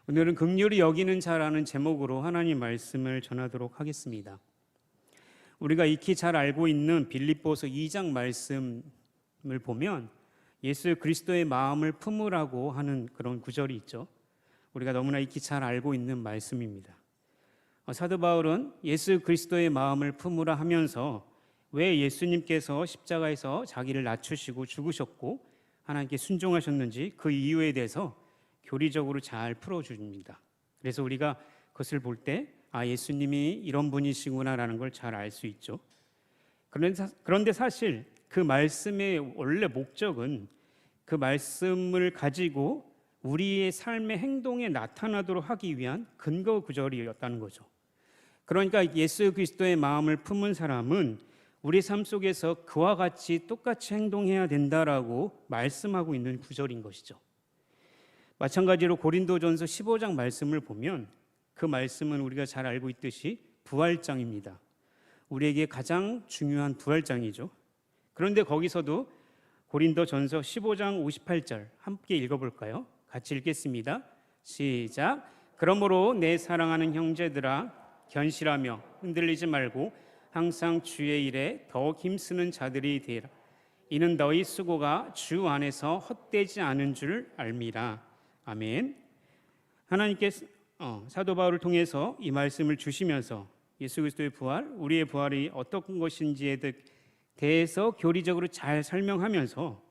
오늘은 긍휼히 여기는 자라는 제목으로 하나님 말씀을 전하도록 하겠습니다. 우리가 익히 잘 알고 있는 빌립보서 2장 말씀을 보면 예수 그리스도의 마음을 품으라고 하는 그런 구절이 있죠. 우리가 너무나 익히 잘 알고 있는 말씀입니다. 사도 바울은 예수 그리스도의 마음을 품으라 하면서 왜 예수님께서 십자가에서 자기를 낮추시고 죽으셨고 하나님께 순종하셨는지 그 이유에 대해서 교리적으로 잘 풀어줍니다. 그래서 우리가 그것을 볼 때 예수님이 이런 분이시구나라는 걸 잘 알 수 있죠. 그런데 사실 그 말씀의 원래 목적은 그 말씀을 가지고 우리의 삶의 행동에 나타나도록 하기 위한 근거 구절이었다는 거죠. 그러니까 예수 그리스도의 마음을 품은 사람은 우리 삶 속에서 그와 같이 똑같이 행동해야 된다라고 말씀하고 있는 구절인 것이죠. 마찬가지로 고린도전서 15장 말씀을 보면 그 말씀은 우리가 잘 알고 있듯이 부활장입니다. 우리에게 가장 중요한 부활장이죠. 그런데 거기서도 고린도전서 15장 58절 함께 읽어볼까요? 같이 읽겠습니다. 시작. 그러므로 내 사랑하는 형제들아 견실하며 흔들리지 말고 항상 주의 일에 더욱 힘쓰는 자들이 되라. 이는 너희 수고가 주 안에서 헛되지 않은 줄 알미라. 아멘. 하나님께서 사도 바울을 통해서 이 말씀을 주시면서 예수 그리스도의 부활, 우리의 부활이 어떤 것인지에 대해서 교리적으로 잘 설명하면서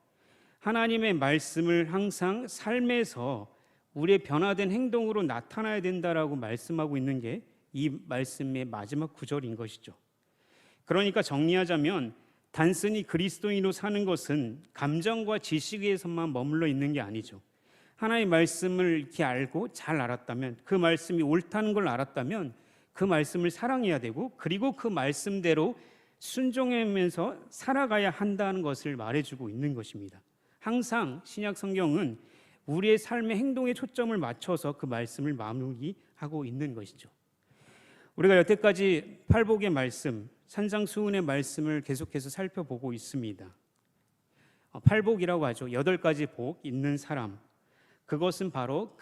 하나님의 말씀을 항상 삶에서 우리의 변화된 행동으로 나타나야 된다라고 말씀하고 있는 게 이 말씀의 마지막 구절인 것이죠. 그러니까 정리하자면 단순히 그리스도인으로 사는 것은 감정과 지식에서만 머물러 있는 게 아니죠. 하나님의 말씀을 이렇게 알고 잘 알았다면, 그 말씀이 옳다는 걸 알았다면 그 말씀을 사랑해야 되고, 그리고 그 말씀대로 순종하면서 살아가야 한다는 것을 말해주고 있는 것입니다. 항상 신약 성경은 우리의 삶의 행동에 초점을 맞춰서 그 말씀을 마무리하고 있는 것이죠. 우리가 여태까지 팔복의 말씀, 산상수훈의 말씀을 계속해서 살펴보고 있습니다. 팔복이라고 하죠. 8가지 복 있는 사람, 그것은 바로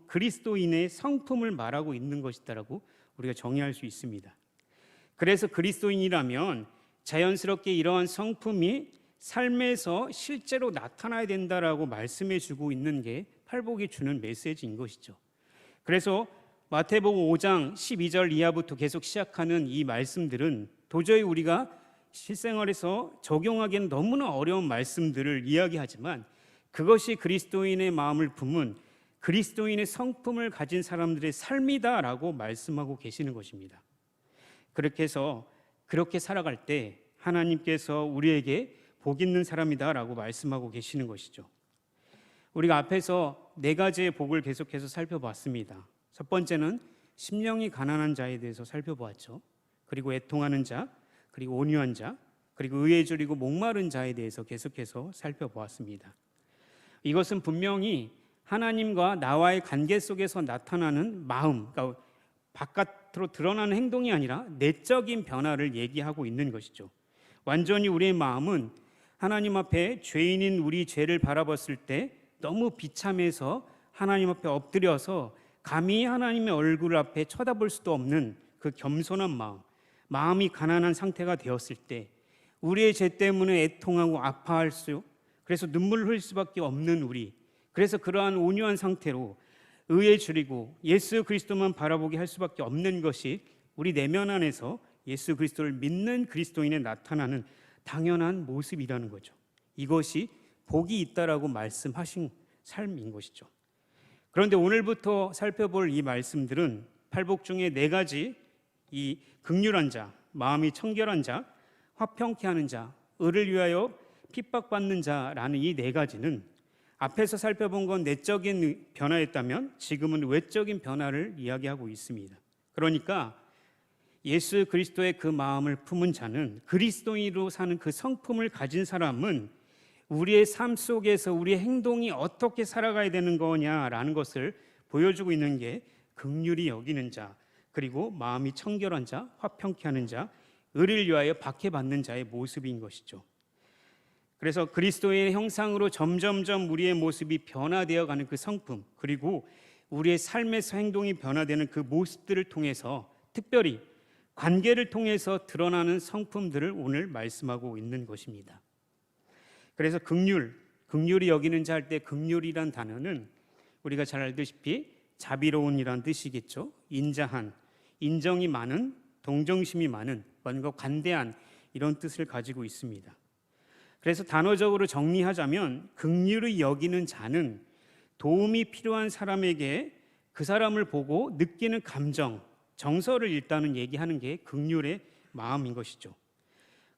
그리스도인의 성품을 말하고 있는 것이다라고 우리가 정의할 수 있습니다. 그래서 그리스도인이라면 자연스럽게 이러한 성품이 삶에서 실제로 나타나야 된다라고 말씀해 주고 있는 게 팔복이 주는 메시지인 것이죠. 그래서 마태복음 5장 12절 이하부터 계속 시작하는 이 말씀들은 도저히 우리가 실생활에서 적용하기에는 너무나 어려운 말씀들을 이야기하지만 그것이 그리스도인의 마음을 품은 그리스도인의 성품을 가진 사람들의 삶이다라고 말씀하고 계시는 것입니다. 그렇게 해서 그렇게 살아갈 때 하나님께서 우리에게 복 있는 사람이다라고 말씀하고 계시는 것이죠. 우리가 앞에서 4가지의 복을 계속해서 살펴봤습니다. 첫 번째는 심령이 가난한 자에 대해서 살펴보았죠. 그리고 애통하는 자, 그리고 온유한 자, 그리고 의에 줄이고 목마른 자에 대해서 계속해서 살펴보았습니다. 이것은 분명히 하나님과 나와의 관계 속에서 나타나는 마음, 그러니까 바깥으로 드러나는 행동이 아니라 내적인 변화를 얘기하고 있는 것이죠. 완전히 우리의 마음은 하나님 앞에 죄인인 우리 죄를 바라봤을 때 너무 비참해서 하나님 앞에 엎드려서 감히 하나님의 얼굴 앞에 쳐다볼 수도 없는 그 겸손한 마음이 가난한 상태가 되었을 때 우리의 죄 때문에 애통하고 아파할 수, 그래서 눈물을 흘릴 수밖에 없는 우리, 그래서 그러한 온유한 상태로 의에 줄이고 예수 그리스도만 바라보게 할 수밖에 없는 것이 우리 내면 안에서 예수 그리스도를 믿는 그리스도인에 나타나는 당연한 모습이라는 거죠. 이것이 복이 있다라고 말씀하신 삶인 것이죠. 그런데 오늘부터 살펴볼 이 말씀들은 팔복 중에 4가지, 이 긍휼한 자, 마음이 청결한 자, 화평케 하는 자, 의를 위하여 핍박받는 자라는 이 4가지는 앞에서 살펴본 건 내적인 변화였다면 지금은 외적인 변화를 이야기하고 있습니다. 그러니까 예수 그리스도의 그 마음을 품은 자는, 그리스도인으로 사는 그 성품을 가진 사람은 우리의 삶 속에서 우리의 행동이 어떻게 살아가야 되는 거냐라는 것을 보여주고 있는 게 긍휼히 여기는 자, 그리고 마음이 청결한 자, 화평케 하는 자, 의를 위하여 박해받는 자의 모습인 것이죠. 그래서 그리스도의 형상으로 점점점 우리의 모습이 변화되어 가는 그 성품, 그리고 우리의 삶에서 행동이 변화되는 그 모습들을 통해서, 특별히 관계를 통해서 드러나는 성품들을 오늘 말씀하고 있는 것입니다. 그래서 긍휼이 여기는 자 할 때 긍휼이란 단어는 우리가 잘 알다시피 자비로운이란 뜻이겠죠. 인자한, 인정이 많은, 동정심이 많은, 뭔가 관대한 이런 뜻을 가지고 있습니다. 그래서 단어적으로 정리하자면 긍휼히 여기는 자는 도움이 필요한 사람에게 그 사람을 보고 느끼는 감정, 정서를 일단은 얘기하는 게 긍휼의 마음인 것이죠.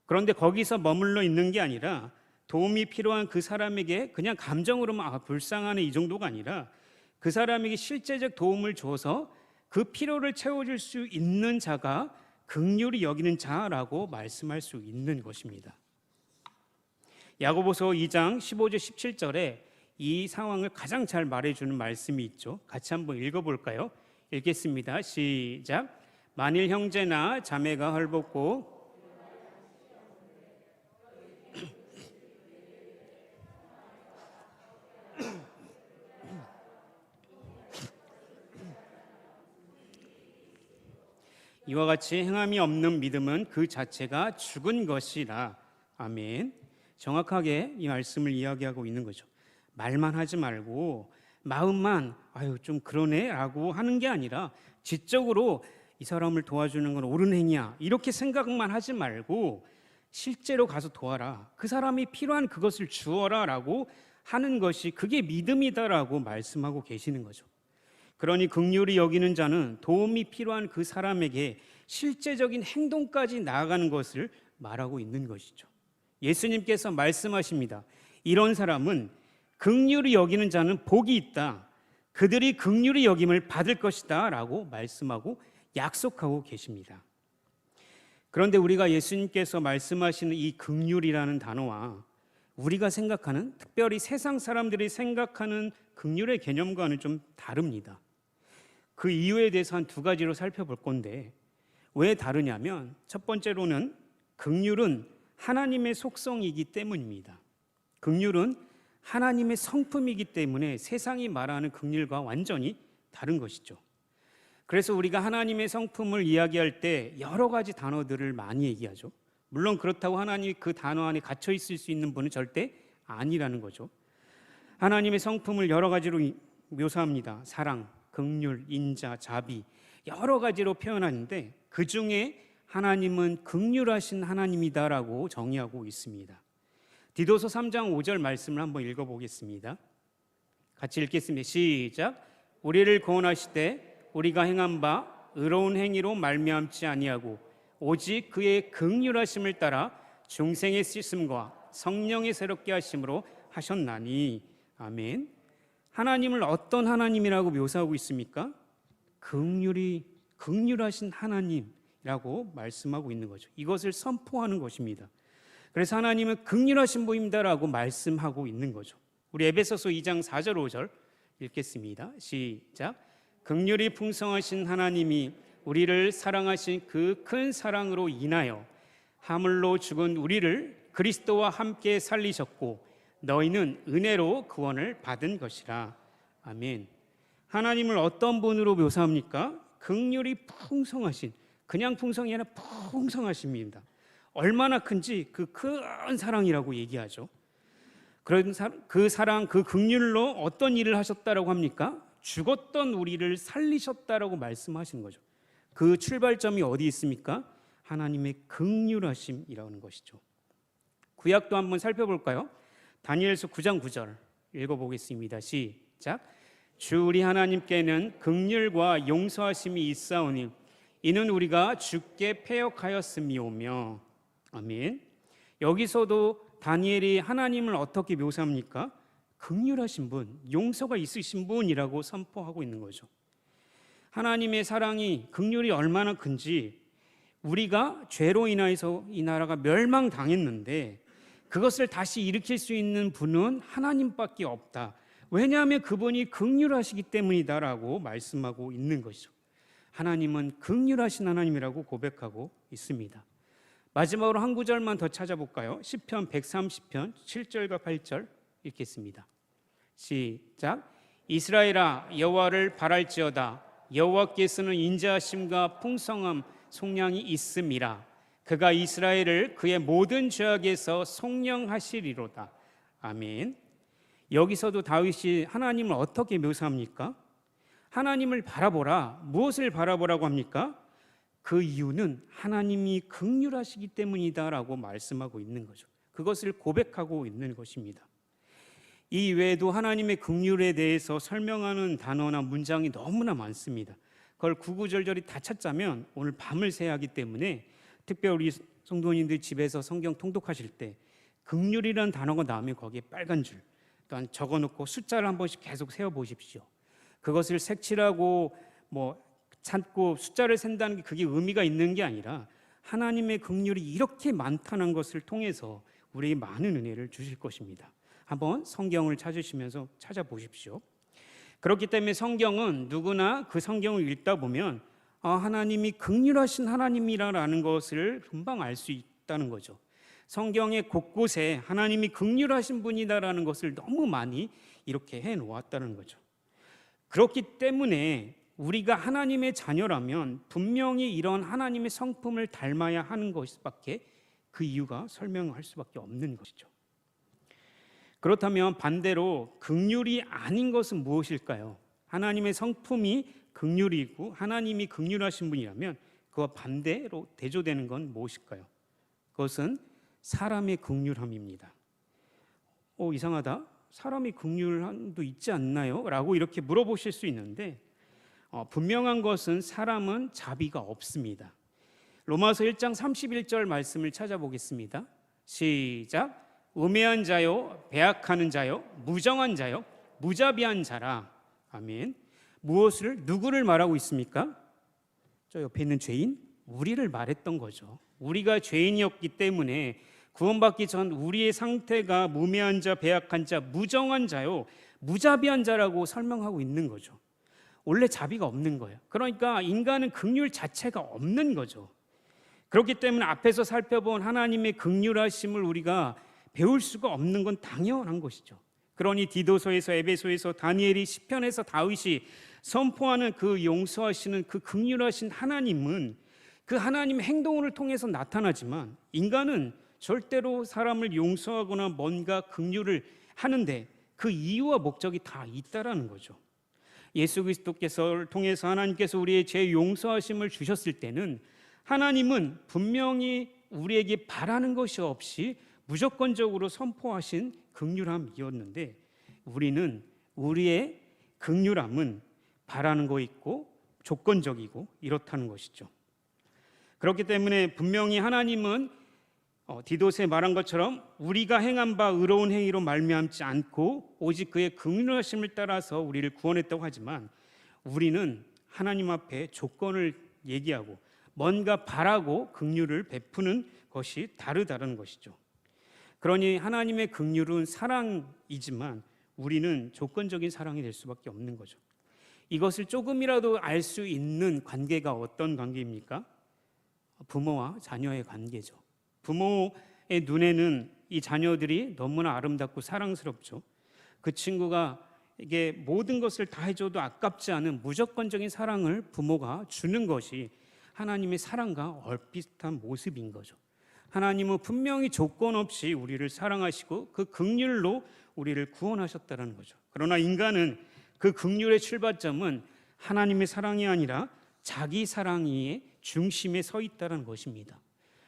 그런데 거기서 머물러 있는 게 아니라 도움이 필요한 그 사람에게 그냥 감정으로만 불쌍하네 이 정도가 아니라 그 사람에게 실제적 도움을 줘서 그 필요를 채워줄 수 있는 자가 긍휼히 여기는 자라고 말씀할 수 있는 것입니다. 야고보서 2장 15절 17절에 이 상황을 가장 잘 말해주는 말씀이 있죠. 같이 한번 읽어볼까요? 읽겠습니다. 시작. 만일 형제나 자매가 헐벗고 이와 같이 행함이 없는 믿음은 그 자체가 죽은 것이라. 아멘. 정확하게 이 말씀을 이야기하고 있는 거죠. 말만 하지 말고 마음만 좀 그러네 라고 하는 게 아니라 지적으로 이 사람을 도와주는 건 옳은 행위야 이렇게 생각만 하지 말고 실제로 가서 도와라, 그 사람이 필요한 그것을 주어라 라고 하는 것이 그게 믿음이다라고 말씀하고 계시는 거죠. 그러니 긍휼히 여기는 자는 도움이 필요한 그 사람에게 실제적인 행동까지 나아가는 것을 말하고 있는 것이죠. 예수님께서 말씀하십니다. 이런 사람은 긍휼히 여기는 자는 복이 있다, 그들이 긍휼히 여김을 받을 것이다 라고 말씀하고 약속하고 계십니다. 그런데 우리가 예수님께서 말씀하시는 이 긍휼이라는 단어와 우리가 생각하는, 특별히 세상 사람들이 생각하는 긍휼의 개념과는 좀 다릅니다. 그 이유에 대해서 한 두 가지로 살펴볼 건데, 왜 다르냐면 첫 번째로는 긍휼은 하나님의 속성이기 때문입니다. 긍휼은 하나님의 성품이기 때문에 세상이 말하는 긍휼과 완전히 다른 것이죠. 그래서 우리가 하나님의 성품을 이야기할 때 여러 가지 단어들을 많이 얘기하죠. 물론 그렇다고 하나님이 그 단어 안에 갇혀 있을 수 있는 분은 절대 아니라는 거죠. 하나님의 성품을 여러 가지로 묘사합니다. 사랑, 긍휼, 인자, 자비, 여러 가지로 표현하는데 그 중에 하나님은 긍휼하신 하나님이다라고 정의하고 있습니다. 디도서 3장 5절 말씀을 한번 읽어보겠습니다. 같이 읽겠습니다. 시작. 우리를 구원하시되 우리가 행한 바 의로운 행위로 말미암지 아니하고 오직 그의 긍휼하심을 따라 중생의 씻음과 성령의 새롭게 하심으로 하셨나니. 아멘. 하나님을 어떤 하나님이라고 묘사하고 있습니까? 긍휼하신 하나님이라고 말씀하고 있는 거죠. 이것을 선포하는 것입니다. 그래서 하나님은 긍휼하신 분입니다라고 말씀하고 있는 거죠. 우리 에베소서 2장 4절 5절 읽겠습니다. 시작. 긍휼이 풍성하신 하나님이 우리를 사랑하신 그 큰 사랑으로 인하여 하물로 죽은 우리를 그리스도와 함께 살리셨고 너희는 은혜로 구원을 받은 것이라. 아멘. 하나님을 어떤 분으로 묘사합니까? 긍휼이 풍성하신, 그냥 풍성이 아니라 풍성하십니다. 얼마나 큰지 그 큰 사랑이라고 얘기하죠. 그 사랑, 그 긍휼로 어떤 일을 하셨다라고 합니까? 죽었던 우리를 살리셨다라고 말씀하시는 거죠. 그 출발점이 어디 있습니까? 하나님의 긍휼하심이라는 것이죠. 구약도 한번 살펴볼까요? 다니엘서 9장 9절 읽어보겠습니다. 시작. 주 우리 하나님께는 긍휼과 용서하심이 있사오니 이는 우리가 주께 패역하였음이오며. 아멘. 여기서도 다니엘이 하나님을 어떻게 묘사합니까? 긍휼하신 분, 용서가 있으신 분이라고 선포하고 있는 거죠. 하나님의 사랑이, 긍휼이 얼마나 큰지, 우리가 죄로 인하여서 이 나라가 멸망당했는데 그것을 다시 일으킬 수 있는 분은 하나님밖에 없다. 왜냐하면 그분이 긍휼하시기 때문이다라고 말씀하고 있는 것이죠. 하나님은 긍휼하신 하나님이라고 고백하고 있습니다. 마지막으로 한 구절만 더 찾아볼까요? 시편 130편 7절과 8절 읽겠습니다. 시작. 이스라엘아 여호와를 바랄지어다. 여호와께서는 인자하심과 풍성함 속량이 있음이라. 그가 이스라엘을 그의 모든 죄악에서 속량하시리로다. 아멘. 여기서도 다윗이 하나님을 어떻게 묘사합니까? 하나님을 바라보라. 무엇을 바라보라고 합니까? 그 이유는 하나님이 긍휼하시기 때문이다라고 말씀하고 있는 거죠. 그것을 고백하고 있는 것입니다. 이 외에도 하나님의 긍휼에 대해서 설명하는 단어나 문장이 너무나 많습니다. 그걸 구구절절히 다 찾자면 오늘 밤을 새야 하기 때문에 특별히 우리 성도님들 집에서 성경 통독하실 때 긍휼이라는 단어가 나오면 거기에 빨간 줄 또한 적어놓고 숫자를 한 번씩 계속 세어보십시오. 그것을 색칠하고 찾고 숫자를 센다는 게 그게 의미가 있는 게 아니라 하나님의 긍휼이 이렇게 많다는 것을 통해서 우리에게 많은 은혜를 주실 것입니다. 한번 성경을 찾으시면서 찾아보십시오. 그렇기 때문에 성경은 누구나 그 성경을 읽다 보면 하나님이 긍휼하신 하나님이라는 것을 금방 알 수 있다는 거죠. 성경의 곳곳에 하나님이 긍휼하신 분이다라는 것을 너무 많이 이렇게 해놓았다는 거죠. 그렇기 때문에 우리가 하나님의 자녀라면 분명히 이런 하나님의 성품을 닮아야 하는 것밖에 그 이유가 설명할 수밖에 없는 것이죠. 그렇다면 반대로 긍휼이 아닌 것은 무엇일까요? 하나님의 성품이 긍휼이고 하나님이 긍휼하신 분이라면 그와 반대로 대조되는 건 무엇일까요? 그것은 사람의 긍휼함입니다. 이상하다. 사람이 긍휼함도 있지 않나요? 라고 이렇게 물어보실 수 있는데 분명한 것은 사람은 자비가 없습니다. 로마서 1장 31절 말씀을 찾아보겠습니다. 시작. 우매한 자요, 배악하는 자요, 무정한 자요, 무자비한 자라. 아멘. 무엇을, 누구를 말하고 있습니까? 저 옆에 있는 죄인? 우리를 말했던 거죠. 우리가 죄인이었기 때문에 구원받기 전 우리의 상태가 무매한 자, 배악한 자, 무정한 자요, 무자비한 자라고 설명하고 있는 거죠. 원래 자비가 없는 거예요. 그러니까 인간은 긍휼 자체가 없는 거죠. 그렇기 때문에 앞에서 살펴본 하나님의 긍휼하심을 우리가 배울 수가 없는 건 당연한 것이죠. 그러니 디도서에서, 에베소에서, 다니엘이, 시편에서 다윗이 선포하는 그 용서하시는 그 긍휼하신 하나님은 그 하나님의 행동을 통해서 나타나지만 인간은 절대로 사람을 용서하거나 뭔가 긍휼을 하는데 그 이유와 목적이 다 있다라는 거죠. 예수 그리스도께서를 통해서 하나님께서 우리의 죄 용서하심을 주셨을 때는 하나님은 분명히 우리에게 바라는 것이 없이 무조건적으로 선포하신 긍휼함이었는데 우리는 우리의 긍휼함은 바라는 거 있고 조건적이고 이렇다는 것이죠. 그렇기 때문에 분명히 하나님은 디도스에 말한 것처럼 우리가 행한 바 의로운 행위로 말미암지 않고 오직 그의 긍휼하심을 따라서 우리를 구원했다고 하지만 우리는 하나님 앞에 조건을 얘기하고 뭔가 바라고 긍휼을 베푸는 것이 다르다는 것이죠. 그러니 하나님의 긍휼은 사랑이지만 우리는 조건적인 사랑이 될 수밖에 없는 거죠. 이것을 조금이라도 알 수 있는 관계가 어떤 관계입니까? 부모와 자녀의 관계죠. 부모의 눈에는 이 자녀들이 너무나 아름답고 사랑스럽죠. 그 친구가 이게 모든 것을 다 해줘도 아깝지 않은 무조건적인 사랑을 부모가 주는 것이 하나님의 사랑과 얼비슷한 모습인 거죠. 하나님은 분명히 조건 없이 우리를 사랑하시고 그 긍휼로 우리를 구원하셨다는 거죠. 그러나 인간은 그 긍휼의 출발점은 하나님의 사랑이 아니라 자기 사랑의 중심에 서 있다는 것입니다.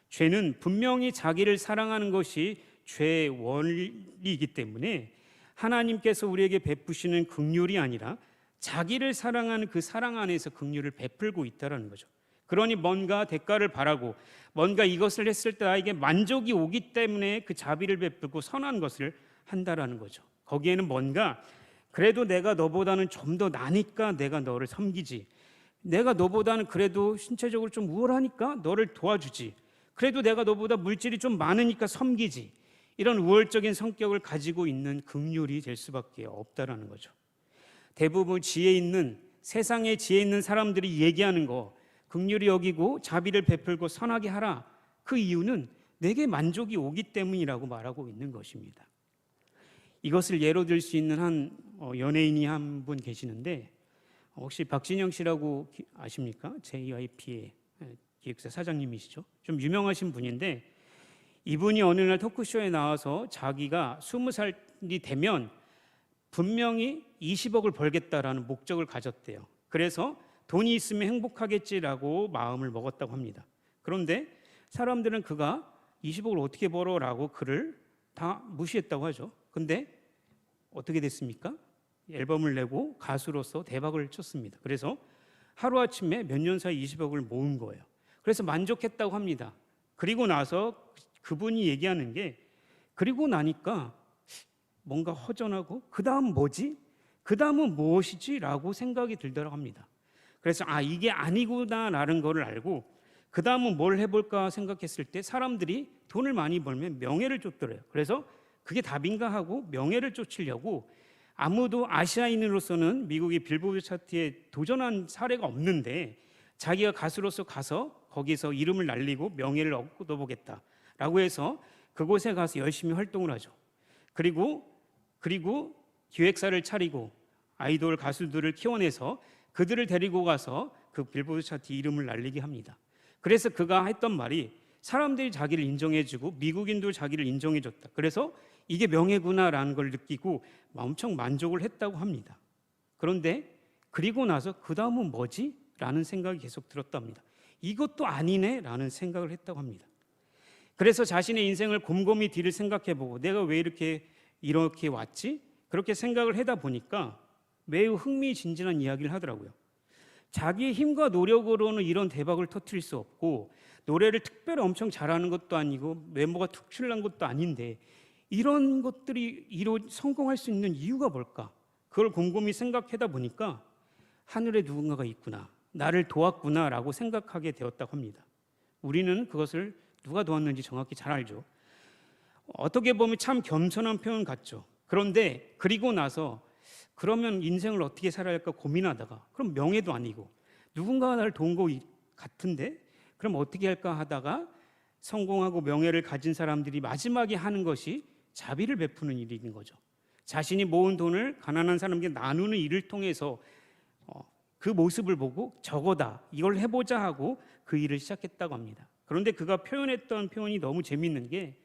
죄는 분명히 자기를 사랑하는 것이 죄의 원리이기 때문에 하나님께서 우리에게 베푸시는 긍휼이 아니라 자기를 사랑하는 그 사랑 안에서 긍휼을 베풀고 있다는 거죠. 그러니 뭔가 대가를 바라고 뭔가 이것을 했을 때 나에게 만족이 오기 때문에 그 자비를 베풀고 선한 것을 한다라는 거죠. 거기에는 뭔가 그래도 내가 너보다는 좀 더 나니까 내가 너를 섬기지, 내가 너보다는 그래도 신체적으로 좀 우월하니까 너를 도와주지, 그래도 내가 너보다 물질이 좀 많으니까 섬기지, 이런 우월적인 성격을 가지고 있는 긍휼이 될 수밖에 없다라는 거죠. 대부분 지혜 있는, 세상에 지혜 있는 사람들이 얘기하는 거 긍휼히 여기고 자비를 베풀고 선하게 하라, 그 이유는 내게 만족이 오기 때문이라고 말하고 있는 것입니다. 이것을 예로 들 수 있는 한 연예인이 한 분 계시는데 혹시 박진영 씨라고 아십니까? JYP의 기획사 사장님이시죠. 좀 유명하신 분인데 이분이 어느 날 토크쇼에 나와서 자기가 20살이 되면 분명히 20억을 벌겠다라는 목적을 가졌대요. 그래서 돈이 있으면 행복하겠지라고 마음을 먹었다고 합니다. 그런데 사람들은 그가 20억을 어떻게 벌어라고 그를 다 무시했다고 하죠. 근데 어떻게 됐습니까? 앨범을 내고 가수로서 대박을 쳤습니다. 그래서 하루아침에 몇 년 사이 20억을 모은 거예요. 그래서 만족했다고 합니다. 그리고 나서 그분이 얘기하는 게 그리고 나니까 뭔가 허전하고 그 다음 뭐지? 그 다음은 무엇이지? 라고 생각이 들더라고 합니다. 그래서 이게 아니구나라는 거를 알고 그 다음은 뭘 해볼까 생각했을 때 사람들이 돈을 많이 벌면 명예를 쫓더래요. 그래서 그게 답인가 하고 명예를 쫓으려고 아무도 아시아인으로서는 미국의 빌보드 차트에 도전한 사례가 없는데 자기가 가수로서 가서 거기서 이름을 날리고 명예를 얻어보겠다라고 해서 그곳에 가서 열심히 활동을 하죠. 그리고 기획사를 차리고 아이돌 가수들을 키워내서 그들을 데리고 가서 그 빌보드 차트 이름을 날리게 합니다. 그래서 그가 했던 말이 사람들이 자기를 인정해주고 미국인도 자기를 인정해줬다. 그래서 이게 명예구나라는 걸 느끼고 엄청 만족을 했다고 합니다. 그런데 그리고 나서 그 다음은 뭐지? 라는 생각이 계속 들었답니다. 이것도 아니네? 라는 생각을 했다고 합니다. 그래서 자신의 인생을 곰곰이 뒤를 생각해보고 내가 왜 이렇게 왔지? 그렇게 생각을 하다 보니까 매우 흥미진진한 이야기를 하더라고요. 자기의 힘과 노력으로는 이런 대박을 터뜨릴 수 없고 노래를 특별히 엄청 잘하는 것도 아니고 외모가 특출난 것도 아닌데 이런 것들이 성공할 수 있는 이유가 뭘까? 그걸 곰곰이 생각하다 보니까 하늘에 누군가가 있구나, 나를 도왔구나라고 생각하게 되었다고 합니다. 우리는 그것을 누가 도왔는지 정확히 잘 알죠. 어떻게 보면 참 겸손한 표현 같죠. 그런데 그리고 나서 그러면 인생을 어떻게 살아야 할까 고민하다가 그럼 명예도 아니고 누군가가 나를 도운 것 같은데 그럼 어떻게 할까 하다가 성공하고 명예를 가진 사람들이 마지막에 하는 것이 자비를 베푸는 일인 거죠. 자신이 모은 돈을 가난한 사람에게 나누는 일을 통해서 그 모습을 보고 저거다, 이걸 해보자 하고 그 일을 시작했다고 합니다. 그런데 그가 표현했던 표현이 너무 재밌는 게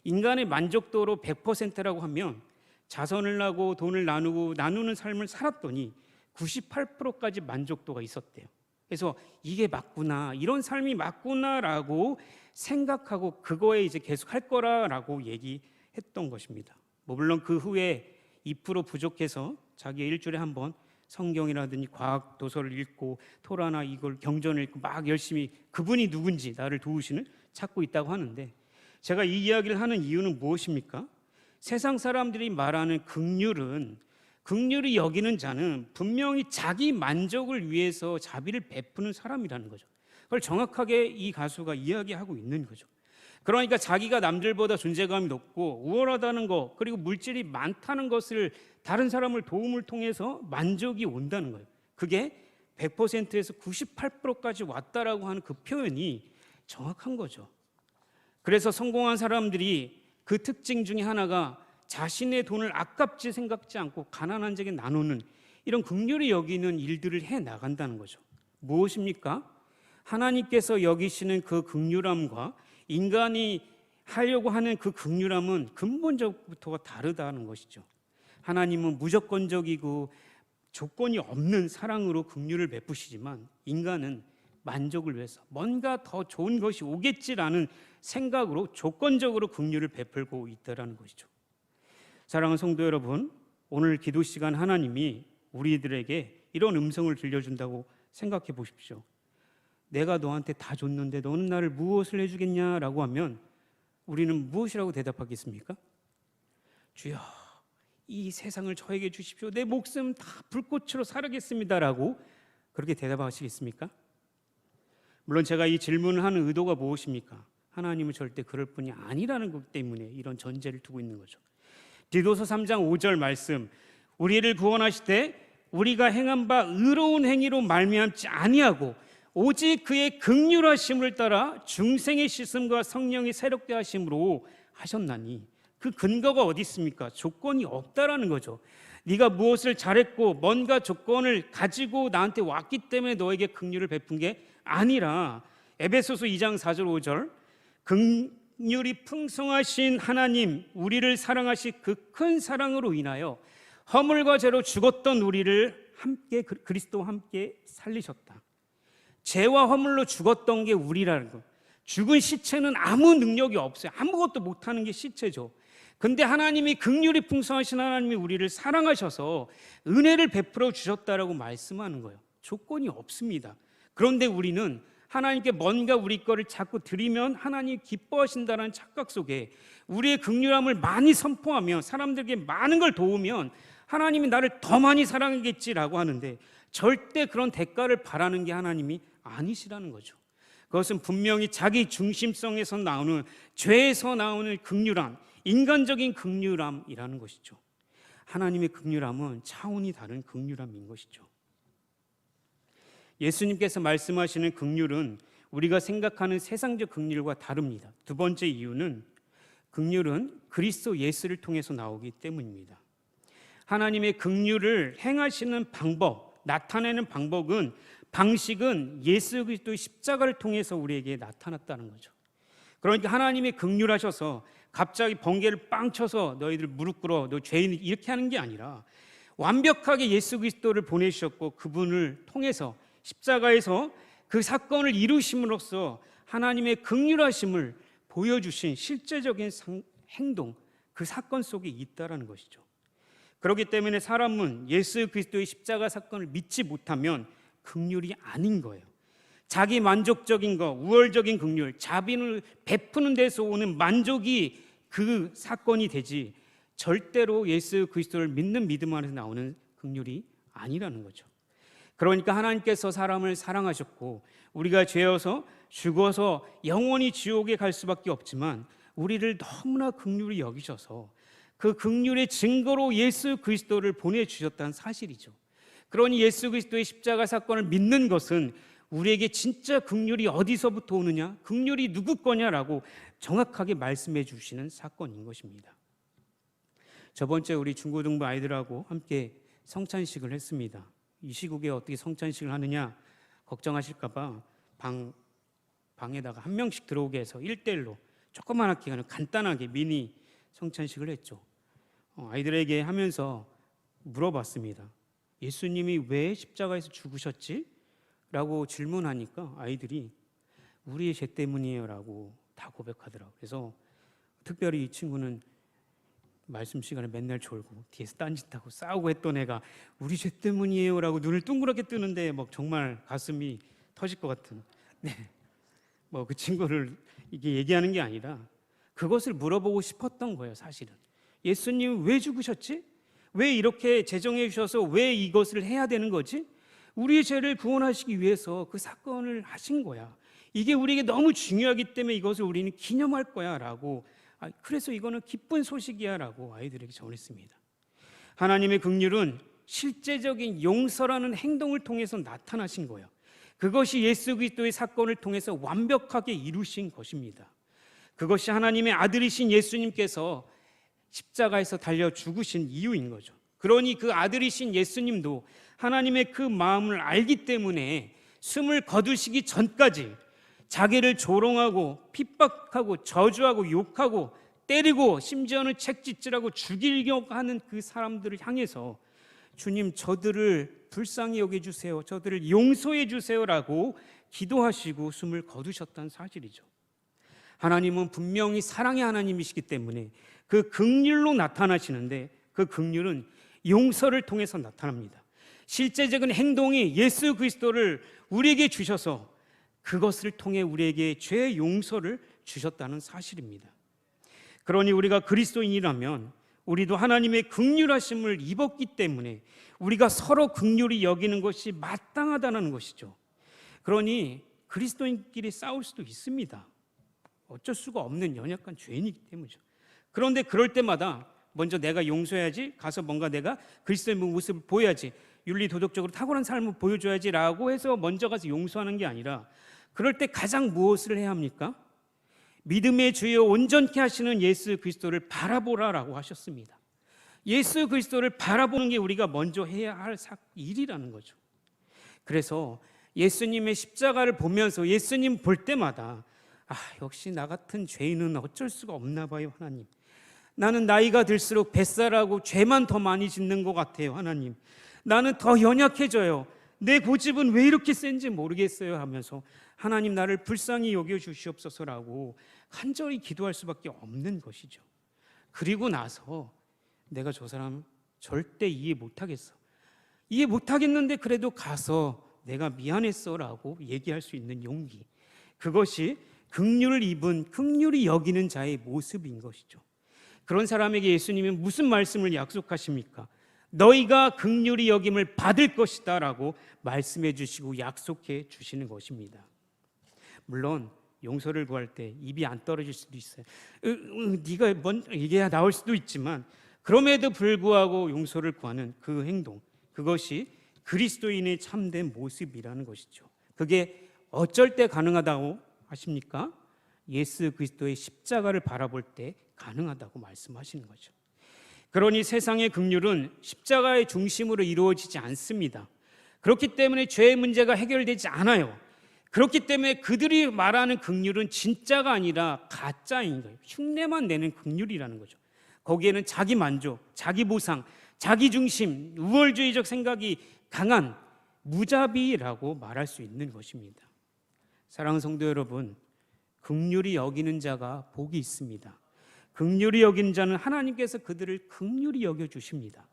인간의 만족도로 100%라고 하면 자선을 하고 돈을 나누는 삶을 살았더니 98%까지 만족도가 있었대요. 그래서 이게 맞구나, 이런 삶이 맞구나라고 생각하고 그거에 이제 계속 할 거라라고 얘기했던 것입니다. 물론 그 후에 2% 부족해서 자기가 일주일에 한 번 성경이라든지 과학 도서를 읽고 토라나 이걸 경전을 읽고 막 열심히 그분이 누군지 나를 도우시는 찾고 있다고 하는데 제가 이 이야기를 하는 이유는 무엇입니까? 세상 사람들이 말하는 긍휼이 여기는 자는 분명히 자기 만족을 위해서 자비를 베푸는 사람이라는 거죠. 그걸 정확하게 이 가수가 이야기하고 있는 거죠. 그러니까 자기가 남들보다 존재감이 높고 우월하다는 것, 그리고 물질이 많다는 것을 다른 사람을 도움을 통해서 만족이 온다는 거예요. 그게 100%에서 98%까지 왔다라고 하는 그 표현이 정확한 거죠. 그래서 성공한 사람들이 그 특징 중에 하나가 자신의 돈을 아깝지 생각지 않고 가난한 자에게 나누는 이런 긍휼히 여기는 일들을 해 나간다는 거죠. 무엇입니까? 하나님께서 여기시는 그 긍휼함과 인간이 하려고 하는 그 긍휼함은 근본적부터가 다르다는 것이죠. 하나님은 무조건적이고 조건이 없는 사랑으로 긍휼을 베푸시지만 인간은 만족을 위해서 뭔가 더 좋은 것이 오겠지라는 생각으로 조건적으로 긍휼을 베풀고 있다라는 것이죠. 사랑하는 성도 여러분, 오늘 기도 시간 하나님이 우리들에게 이런 음성을 들려준다고 생각해 보십시오. 내가 너한테 다 줬는데 너는 나를 무엇을 해주겠냐라고 하면 우리는 무엇이라고 대답하겠습니까? 주여, 이 세상을 저에게 주십시오. 내 목숨 다 불꽃으로 살아겠습니다라고 그렇게 대답하시겠습니까? 물론 제가 이 질문을 하는 의도가 무엇입니까? 하나님은 절대 그럴 뿐이 아니라는 것 때문에 이런 전제를 두고 있는 거죠. 디도서 3장 5절 말씀, 우리를 구원하실 때 우리가 행한 바 의로운 행위로 말미암지 아니하고 오직 그의 긍휼하심을 따라 중생의 씻음과 성령의 새롭게 하심으로 하셨나니, 그 근거가 어디 있습니까? 조건이 없다라는 거죠. 네가 무엇을 잘했고 뭔가 조건을 가지고 나한테 왔기 때문에 너에게 긍휼을 베푼 게 아니라 에베소서 2장 4절 5절 긍휼이 풍성하신 하나님 우리를 사랑하시 그 큰 사랑으로 인하여 허물과 죄로 죽었던 우리를 함께 그리스도와 함께 살리셨다. 죄와 허물로 죽었던 게 우리라는 거. 죽은 시체는 아무 능력이 없어요. 아무것도 못하는 게 시체죠. 근데 하나님이 긍휼이 풍성하신 하나님이 우리를 사랑하셔서 은혜를 베풀어 주셨다라고 말씀하는 거예요. 조건이 없습니다. 그런데 우리는 하나님께 뭔가 우리 거를 자꾸 드리면 하나님이 기뻐하신다는 착각 속에 우리의 긍휼함을 많이 선포하며 사람들에게 많은 걸 도우면 하나님이 나를 더 많이 사랑하겠지라고 하는데 절대 그런 대가를 바라는 게 하나님이 아니시라는 거죠. 그것은 분명히 자기 중심성에서 나오는 죄에서 나오는 긍휼함, 인간적인 긍휼함이라는 것이죠. 하나님의 긍휼함은 차원이 다른 긍휼함인 것이죠. 예수님께서 말씀하시는 긍휼은 우리가 생각하는 세상적 긍휼과 다릅니다. 두 번째 이유는 긍휼은 그리스도 예수를 통해서 나오기 때문입니다. 하나님의 긍휼을 행하시는 방법, 나타내는 방식은 예수 그리스도의 십자가를 통해서 우리에게 나타났다는 거죠. 그러니까 하나님이 긍휼하셔서 갑자기 번개를 빵 쳐서 너희들 무릎 꿇어 너 죄인 이렇게 하는 게 아니라 완벽하게 예수 그리스도를 보내주셨고 그분을 통해서 십자가에서 그 사건을 이루심으로써 하나님의 긍휼하심을 보여주신 실제적인 행동, 그 사건 속에 있다라는 것이죠. 그렇기 때문에 사람은 예수 그리스도의 십자가 사건을 믿지 못하면 긍휼이 아닌 거예요. 자기 만족적인 거, 우월적인 긍휼, 자비를 베푸는 데서 오는 만족이 그 사건이 되지 절대로 예수 그리스도를 믿는 믿음 안에서 나오는 긍휼이 아니라는 거죠. 그러니까 하나님께서 사람을 사랑하셨고 우리가 죄여서 죽어서 영원히 지옥에 갈 수밖에 없지만 우리를 너무나 긍휼히 여기셔서 그 긍휼의 증거로 예수 그리스도를 보내주셨다는 사실이죠. 그러니 예수 그리스도의 십자가 사건을 믿는 것은 우리에게 진짜 긍휼이 어디서부터 오느냐, 긍휼이 누구 거냐라고 정확하게 말씀해 주시는 사건인 것입니다. 저번 주에 우리 중고등부 아이들하고 함께 성찬식을 했습니다. 이 시국에 어떻게 성찬식을 하느냐 걱정하실까 봐 방에다가 한 명씩 들어오게 해서 1대1로 조그맣게 간단하게 미니 성찬식을 했죠. 아이들에게 하면서 물어봤습니다. 예수님이 왜 십자가에서 죽으셨지? 라고 질문하니까 아이들이 우리의 죄 때문이에요 라고 다 고백하더라고요. 그래서 특별히 이 친구는 말씀 시간에 맨날 졸고 뒤에서 딴짓하고 싸우고 했던 애가 우리 죄 때문이에요 라고 눈을 둥그렇게 뜨는데 막 정말 가슴이 터질 것 같은 뭐 그 친구를 이게 얘기하는 게 아니라 그것을 물어보고 싶었던 거예요. 사실은 예수님 왜 죽으셨지? 왜 이렇게 제정해 주셔서 왜 이것을 해야 되는 거지? 우리의 죄를 구원하시기 위해서 그 사건을 하신 거야. 이게 우리에게 너무 중요하기 때문에 이것을 우리는 기념할 거야 라고 그래서 이거는 기쁜 소식이야 라고 아이들에게 전했습니다. 하나님의 긍휼은 실제적인 용서라는 행동을 통해서 나타나신 거예요. 그것이 예수 그리스도의 사건을 통해서 완벽하게 이루신 것입니다. 그것이 하나님의 아들이신 예수님께서 십자가에서 달려 죽으신 이유인 거죠. 그러니 그 아들이신 예수님도 하나님의 그 마음을 알기 때문에 숨을 거두시기 전까지 자기를 조롱하고 핍박하고 저주하고 욕하고 때리고 심지어는 책짓질하고 죽이려고 하는 그 사람들을 향해서 주님 저들을 불쌍히 여겨주세요, 저들을 용서해 주세요라고 기도하시고 숨을 거두셨다는 사실이죠. 하나님은 분명히 사랑의 하나님이시기 때문에 그 긍휼로 나타나시는데 그 긍휼은 용서를 통해서 나타납니다. 실제적인 행동이 예수 그리스도를 우리에게 주셔서 그것을 통해 우리에게 죄의 용서를 주셨다는 사실입니다. 그러니 우리가 그리스도인이라면 우리도 하나님의 긍휼하심을 입었기 때문에 우리가 서로 긍휼히 여기는 것이 마땅하다는 것이죠. 그러니 그리스도인끼리 싸울 수도 있습니다. 어쩔 수가 없는 연약한 죄인이기 때문이죠. 그런데 그럴 때마다 먼저 내가 용서해야지, 가서 뭔가 내가 그리스도의 모습을 보여야지, 윤리 도덕적으로 탁월한 삶을 보여줘야지라고 해서 먼저 가서 용서하는 게 아니라 그럴 때 가장 무엇을 해야 합니까? 믿음의 주여 온전케 하시는 예수 그리스도를 바라보라라고 하셨습니다. 예수 그리스도를 바라보는 게 우리가 먼저 해야 할 일이라는 거죠. 그래서 예수님의 십자가를 보면서 예수님 볼 때마다 역시 나 같은 죄인은 어쩔 수가 없나 봐요, 하나님. 나는 나이가 들수록 뱃살하고 죄만 더 많이 짓는 것 같아요, 하나님. 나는 더 연약해져요. 내 고집은 왜 이렇게 센지 모르겠어요 하면서 하나님 나를 불쌍히 여겨 주시옵소서라고 간절히 기도할 수밖에 없는 것이죠. 그리고 나서 내가 저 사람 절대 이해 못하겠어. 이해 못하겠는데 그래도 가서 내가 미안했어라고 얘기할 수 있는 용기. 그것이 긍휼히 여기는 자의 모습인 것이죠. 그런 사람에게 예수님이 무슨 말씀을 약속하십니까? 너희가 긍휼히 여김을 받을 것이다 라고 말씀해 주시고 약속해 주시는 것입니다. 물론 용서를 구할 때 입이 안 떨어질 수도 있어요. 네가 먼저 얘기가 나올 수도 있지만 그럼에도 불구하고 용서를 구하는 그 행동, 그것이 그리스도인의 참된 모습이라는 것이죠. 그게 어쩔 때 가능하다고 하십니까? 예수 그리스도의 십자가를 바라볼 때 가능하다고 말씀하시는 거죠. 그러니 세상의 긍휼은 십자가의 중심으로 이루어지지 않습니다. 그렇기 때문에 죄의 문제가 해결되지 않아요. 그렇기 때문에 그들이 말하는 긍휼은 진짜가 아니라 가짜인 거예요. 흉내만 내는 긍휼이라는 거죠. 거기에는 자기 만족, 자기 보상, 자기 중심, 우월주의적 생각이 강한 무자비라고 말할 수 있는 것입니다. 사랑하는 성도 여러분, 긍휼히 여기는 자가 복이 있습니다. 긍휼히 여기는 자는 하나님께서 그들을 긍휼히 여겨 주십니다.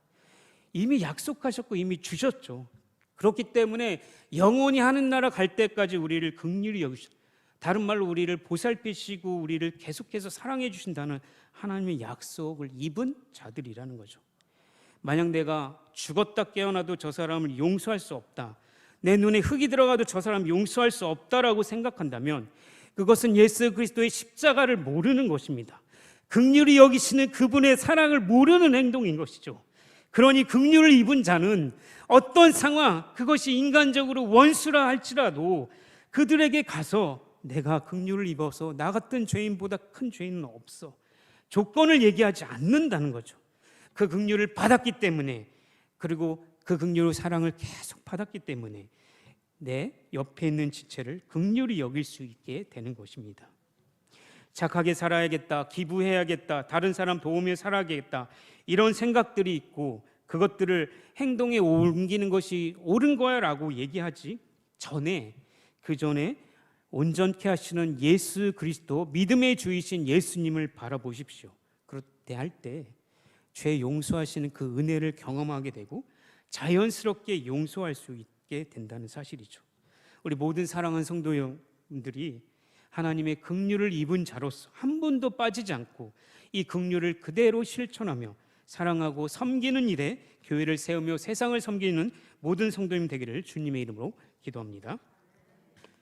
이미 약속하셨고 이미 주셨죠. 그렇기 때문에 영원히 하는 나라 갈 때까지 우리를 긍휼히 여기셨다. 다른 말로 우리를 보살피시고 우리를 계속해서 사랑해 주신다는 하나님의 약속을 입은 자들이라는 거죠. 만약 내가 죽었다 깨어나도 저 사람을 용서할 수 없다, 내 눈에 흙이 들어가도 저 사람 용서할 수 없다라고 생각한다면 그것은 예수 그리스도의 십자가를 모르는 것입니다. 긍휼히 여기시는 그분의 사랑을 모르는 행동인 것이죠. 그러니 긍휼을 입은 자는 어떤 상황, 그것이 인간적으로 원수라 할지라도 그들에게 가서 내가 긍휼을 입어서 나 같은 죄인보다 큰 죄인은 없어, 조건을 얘기하지 않는다는 거죠. 그 긍휼을 받았기 때문에, 그리고 그 긍휼의 사랑을 계속 받았기 때문에 내 옆에 있는 지체를 긍휼히 여길 수 있게 되는 것입니다. 착하게 살아야겠다, 기부해야겠다, 다른 사람 도우며 살아야겠다, 이런 생각들이 있고 그것들을 행동에 옮기는 것이 옳은 거야 라고 얘기하지 전에, 그 전에 온전케 하시는 예수 그리스도, 믿음의 주이신 예수님을 바라보십시오. 그렇게 할 때 죄 용서하시는 그 은혜를 경험하게 되고 자연스럽게 용서할 수 있게 된다는 사실이죠. 우리 모든 사랑하는 성도님들이 하나님의 긍휼을 입은 자로서 한 번도 빠지지 않고 이 긍휼을 그대로 실천하며 사랑하고 섬기는 일에 교회를 세우며 세상을 섬기는 모든 성도님 되기를 주님의 이름으로 기도합니다.